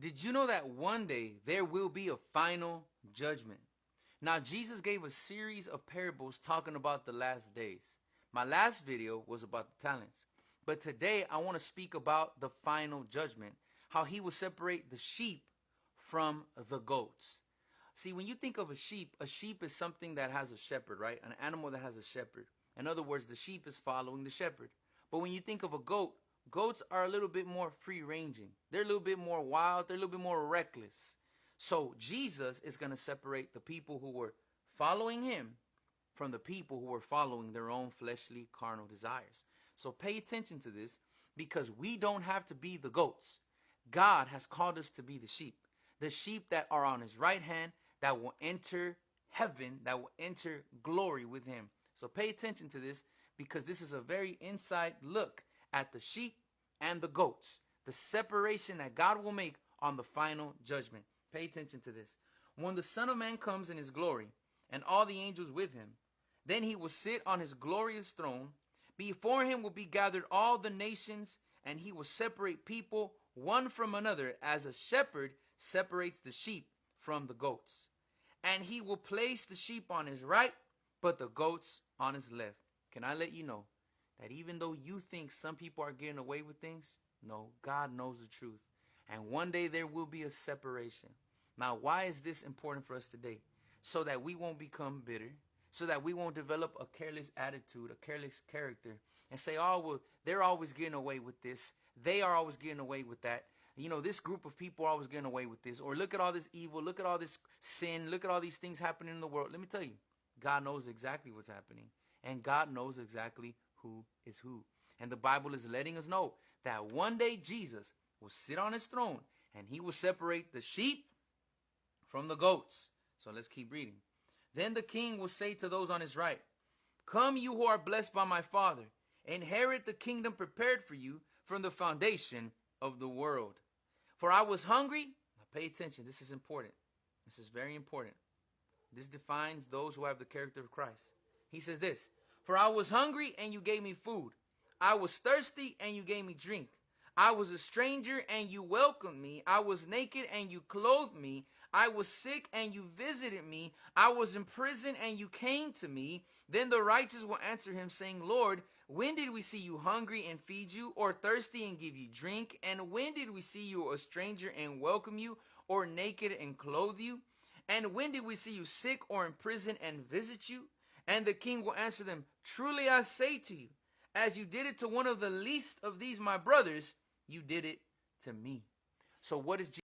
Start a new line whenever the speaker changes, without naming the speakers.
Did you know that one day there will be a final judgment? Now, Jesus gave a series of parables talking about the last days. My last video was about the talents. But today I want to speak about the final judgment, how he will separate the sheep from the goats. See, when you think of a sheep is something that has a shepherd, right? An animal that has a shepherd. In other words, the sheep is following the shepherd. But when you think of a goat, goats are a little bit more free-ranging. They're a little bit more wild. They're a little bit more reckless. So Jesus is going to separate the people who were following him from the people who were following their own fleshly, carnal desires. So pay attention to this, because we don't have to be the goats. God has called us to be the sheep that are on his right hand, that will enter heaven, that will enter glory with him. So pay attention to this, because this is a very inside look at the sheep and the goats, the separation that God will make on the final judgment. Pay attention to this. When the Son of Man comes in his glory and all the angels with him, then he will sit on his glorious throne. Before him will be gathered all the nations, and he will separate people one from another, as a shepherd separates the sheep from the goats. And he will place the sheep on his right, but the goats on his left. Can I let you know that even though you think some people are getting away with things, no, God knows the truth. And one day there will be a separation. Now, why is this important for us today? So that we won't become bitter, so that we won't develop a careless attitude, a careless character, and say, oh, well, they're always getting away with this. They are always getting away with that. You know, this group of people are always getting away with this. Or look at all this evil. Look at all this sin. Look at all these things happening in the world. Let me tell you, God knows exactly what's happening. And God knows exactly who is who. And the Bible is letting us know that one day Jesus will sit on his throne and he will separate the sheep from the goats. So let's keep reading. Then the king will say to those on his right, come, you who are blessed by my Father, inherit the kingdom prepared for you from the foundation of the world. For I was hungry. Now pay attention. This is important. This is very important. This defines those who have the character of Christ. He says this, for I was hungry and you gave me food. I was thirsty and you gave me drink. I was a stranger and you welcomed me. I was naked and you clothed me. I was sick and you visited me. I was in prison and you came to me. Then the righteous will answer him, saying, Lord, when did we see you hungry and feed you, or thirsty and give you drink? And when did we see you a stranger and welcome you, or naked and clothe you? And when did we see you sick or in prison and visit you? And the king will answer them, truly I say to you, as you did it to one of the least of these my brothers, you did it to me. So what is Jesus?